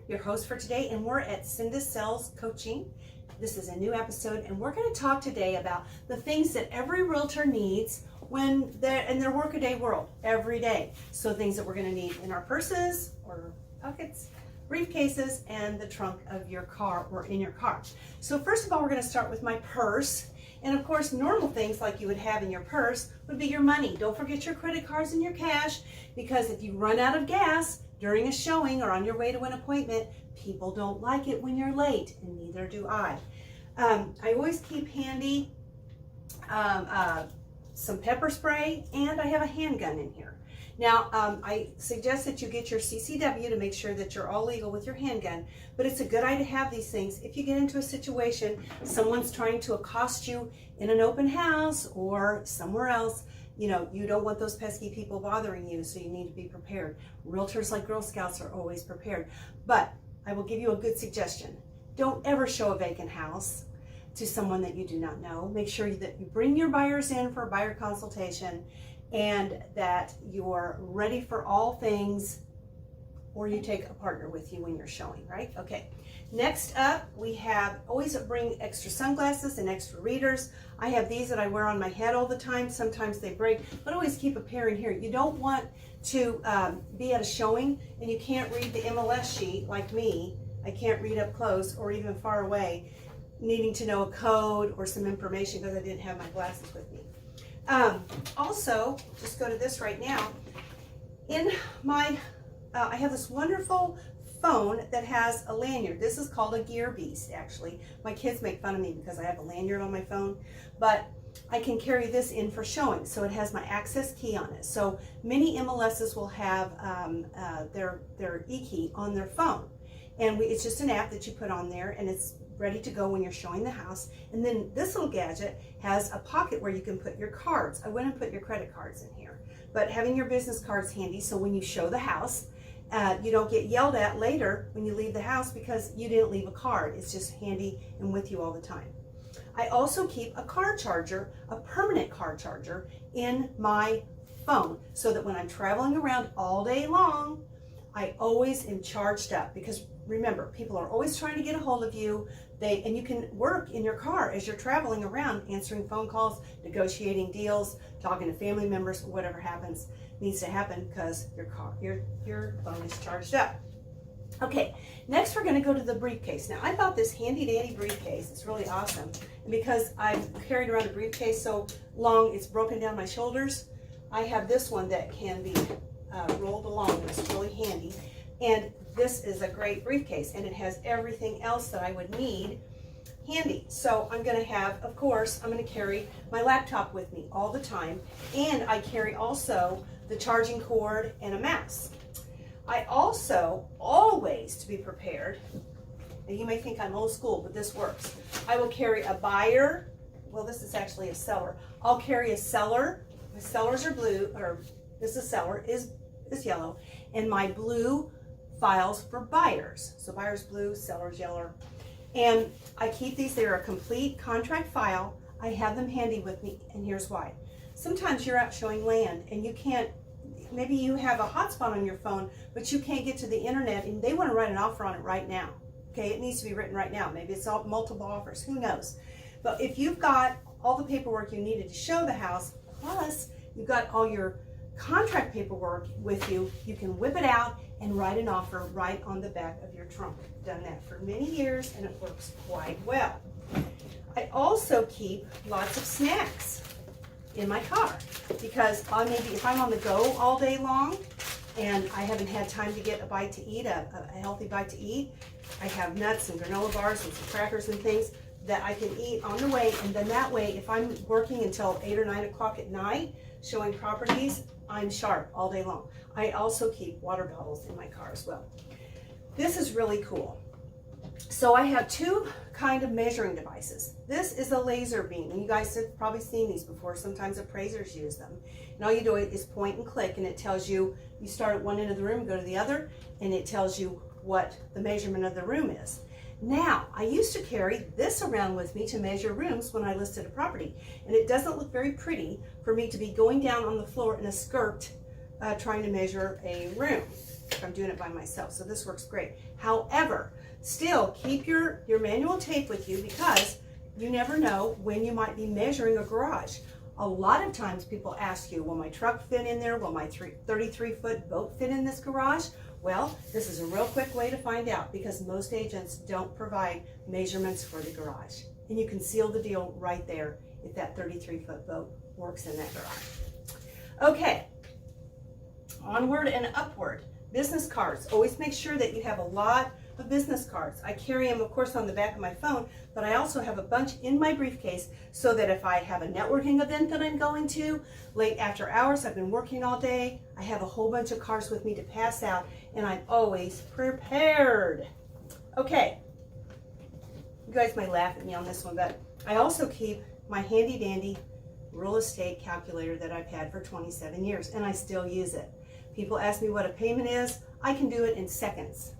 your host for today, and we're at Cinda Sells Coaching. This is a new episode, and we're going to talk today about the things that every realtor needs when they're in their workaday world every day. So things that we're going to need in our purses or pockets, briefcases, and the trunk of your car or in your car. So first of all, we're going to start with my purse. And of course, normal things like you would have in your purse would be your money. Don't forget your credit cards and your cash, because if you run out of gas during a showing or on your way to an appointment, people don't like it when you're late, and neither do I. I always keep handy some pepper spray, and I have a handgun in here. Now, I suggest that you get your CCW to make sure that you're all legal with your handgun, but it's a good idea to have these things if you get into a situation, someone's trying to accost you in an open house or somewhere else. You know, you don't want those pesky people bothering you, so you need to be prepared. Realtors, like Girl Scouts, are always prepared. But I will give you a good suggestion. Don't ever show a vacant house to someone that you do not know. Make sure that you bring your buyers in for a buyer consultation, and that you're ready for all things, or you take a partner with you when you're showing, right? Okay, next up, we have always bring extra sunglasses and extra readers. I have these that I wear on my head all the time. Sometimes they break, but always keep a pair in here. You don't want to be at a showing and you can't read the MLS sheet like me. I can't read up close or even far away, needing to know a code or some information because I didn't have my glasses with me. Also, just go to this right now. In my, I have this wonderful phone that has a lanyard. This is called a Gear Beast, actually. My kids make fun of me because I have a lanyard on my phone, but I can carry this in for showing. So it has my access key on it. So many MLSs will have their e-key on their phone. And it's just an app that you put on there, and it's ready to go when you're showing the house. And then this little gadget has a pocket where you can put your cards. I wouldn't put your credit cards in here, but having your business cards handy, so when you show the house, you don't get yelled at later when you leave the house because you didn't leave a card. It's just handy and with you all the time. I also keep a car charger, a permanent car charger, in my phone, so that when I'm traveling around all day long, I always am charged up, because remember, people are always trying to get a hold of you. And you can work in your car as you're traveling around, answering phone calls, negotiating deals, talking to family members, whatever needs to happen, because your phone is charged up. Okay, next we're going to go to the briefcase. Now, I bought this handy dandy briefcase. It's really awesome. And because I've carried around a briefcase so long, it's broken down my shoulders. I have this one that can be rolled along, and it's really handy. And this is a great briefcase, and it has everything else that I would need handy. So I'm going to have, of course, I'm going to carry my laptop with me all the time, and I carry also the charging cord and a mouse. I also, always to be prepared, and you may think I'm old school, but this works. I will carry a buyer. Well, this is actually a seller. I'll carry a seller. My sellers are blue, or this is seller, is yellow, and my blue files for buyers. So buyers blue, sellers yellow. And I keep these, they're a complete contract file. I have them handy with me, and here's why. Sometimes you're out showing land and you can't, maybe you have a hotspot on your phone, but you can't get to the internet and they want to write an offer on it right now. Okay, it needs to be written right now. Maybe it's all multiple offers, who knows? But if you've got all the paperwork you needed to show the house, plus you've got all your contract paperwork with you, you can whip it out and write an offer right on the back of your trunk. I've done that for many years, and it works quite well. I also keep lots of snacks in my car, because maybe if I'm on the go all day long and I haven't had time to get a bite to eat, a healthy bite to eat, I have nuts and granola bars and some crackers and things that I can eat on the way. And then that way, if I'm working until 8 or 9 o'clock at night showing properties, I'm sharp all day long. I also keep water bottles in my car as well. This is really cool. So I have two kind of measuring devices. This is a laser beam, and you guys have probably seen these before. Sometimes appraisers use them. And all you do is point and click, and it tells you, you start at one end of the room, go to the other, and it tells you what the measurement of the room is. Now, I used to carry this around with me to measure rooms when I listed a property, and it doesn't look very pretty for me to be going down on the floor in a skirt trying to measure a room. if I'm doing it by myself. So this works great. However, still keep your manual tape with you, because you never know when you might be measuring a garage. A lot of times people ask you, will my truck fit in there? Will my 33-foot boat fit in this garage? Well, this is a real quick way to find out, because most agents don't provide measurements for the garage. And you can seal the deal right there if that 33-foot boat works in that garage. Okay, onward and upward. Business cards. Always make sure that you have a lot of business cards. I carry them, of course, on the back of my phone, but I also have a bunch in my briefcase so that if I have a networking event that I'm going to, late after hours, I've been working all day, I have a whole bunch of cards with me to pass out, and I'm always prepared. Okay, you guys might laugh at me on this one, but I also keep my handy dandy real estate calculator that I've had for 27 years, and I still use it. People ask me what a payment is. I can do it in seconds.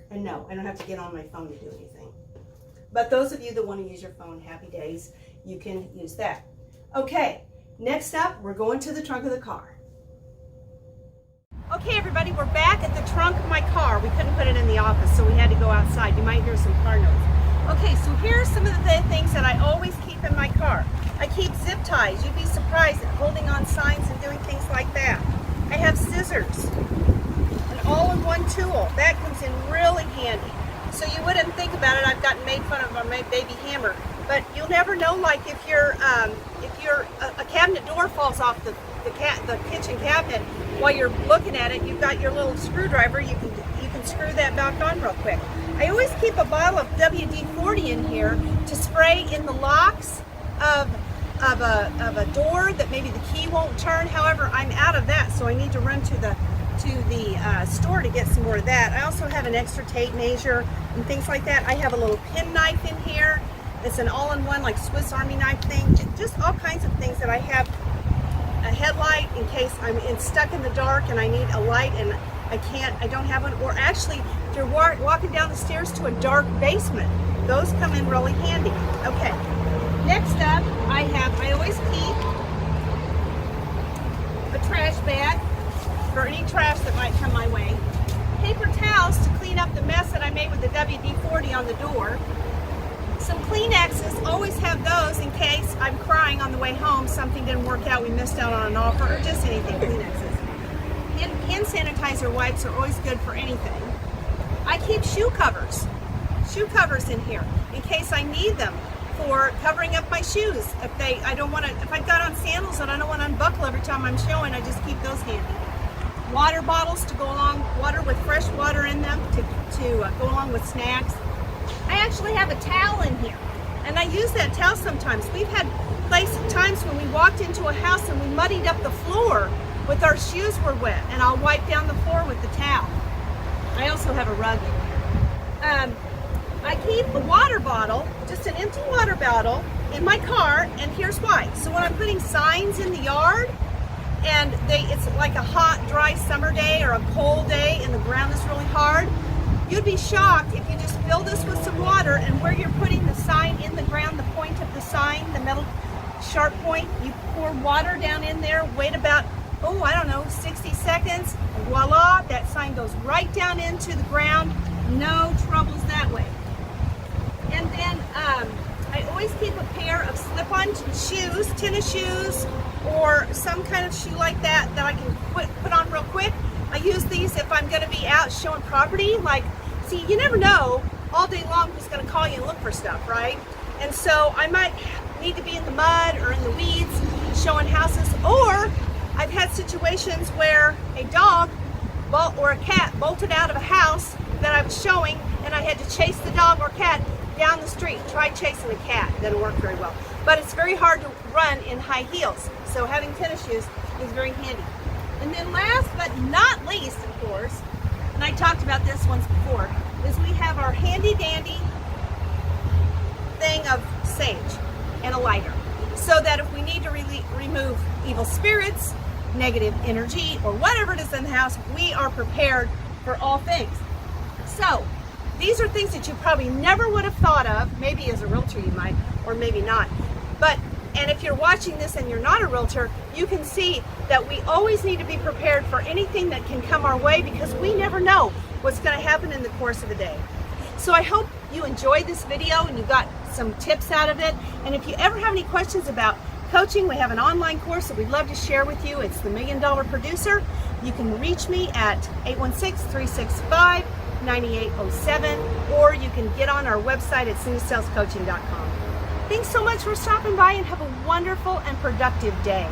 And no, I don't have to get on my phone to do anything. But those of you that want to use your phone, happy days, you can use that. Okay, next up, we're going to the trunk of the car. Okay, everybody, we're back at the trunk of my car. We couldn't put it in the office, so we had to go outside. You might hear some car noise. Okay, so here's some of the things that I always keep in my car. I keep zip ties. You'd be surprised at holding on signs and doing things like that. I have scissors, an all-in-one tool. That comes in really handy. So you wouldn't think about it. I've gotten made fun of by my baby hammer, but you'll never know. Like if a cabinet door falls off the kitchen cabinet while you're looking at it, you've got your little screwdriver. You can screw that back on real quick. I always keep a bottle of WD-40 in here to spray in the locks of a door that maybe the key won't turn. However, I'm out of that, so I need to run to the store to get some more of that. I also have an extra tape measure and things like that. I have a little pen knife in here. It's an all-in-one, like Swiss Army knife thing. Just all kinds of things that I have. A headlight in case I'm stuck in the dark and I need a light and I don't have one. Or actually, if you're walking down the stairs to a dark basement, those come in really handy. Okay. Next up, I always keep a trash bag for any trash that might come my way. Paper towels to clean up the mess that I made with the WD-40 on the door. Some Kleenexes, always have those in case I'm crying on the way home, something didn't work out, we missed out on an offer, or just anything, Kleenexes. Hand sanitizer wipes are always good for anything. I keep shoe covers in here in case I need them for covering up my shoes. If I've got on sandals and I don't want to unbuckle every time I'm showing, I just keep those handy. Water bottles to go along, water with fresh water in them to go along with snacks. I actually have a towel in here, and I use that towel sometimes. We've had times when we walked into a house and we muddied up the floor with our shoes were wet, and I'll wipe down the floor with the towel. I also have a rug in here. I keep a water bottle, just an empty water bottle, in my car, and here's why. So when I'm putting signs in the yard, and it's like a hot, dry summer day or a cold day and the ground is really hard, you'd be shocked if you just fill this with some water, and where you're putting the sign in the ground, the point of the sign, the metal sharp point, you pour water down in there, wait about, 60 seconds, and voila, that sign goes right down into the ground. No troubles that way. And then I always keep a pair of slip-on shoes, tennis shoes, or some kind of shoe like that I can put on real quick. I use these if I'm going to be out showing property. See, you never know all day long who's going to call you and look for stuff, right? And so I might need to be in the mud or in the weeds showing houses, or I've had situations where a dog or a cat bolted out of a house that I was showing, and I had to chase the dog or cat down the street. Try chasing a cat, it doesn't work very well. But it's very hard to run in high heels, so having tennis shoes is very handy. And then last but not least, of course, and I talked about this once before, is we have our handy dandy thing of sage and a lighter, so that if we need to remove evil spirits, negative energy, or whatever it is in the house, we are prepared for all things. So these are things that you probably never would have thought of. Maybe as a realtor you might, or maybe not. But And if you're watching this and you're not a realtor, you can see that we always need to be prepared for anything that can come our way, because we never know what's going to happen in the course of the day. So I hope you enjoyed this video and you got some tips out of it. And if you ever have any questions about coaching, we have an online course that we'd love to share with you. It's the $1 Million Producer. You can reach me at 816-365-9807, or you can get on our website at cindysalescoaching.com. Thanks so much for stopping by, and have a wonderful and productive day.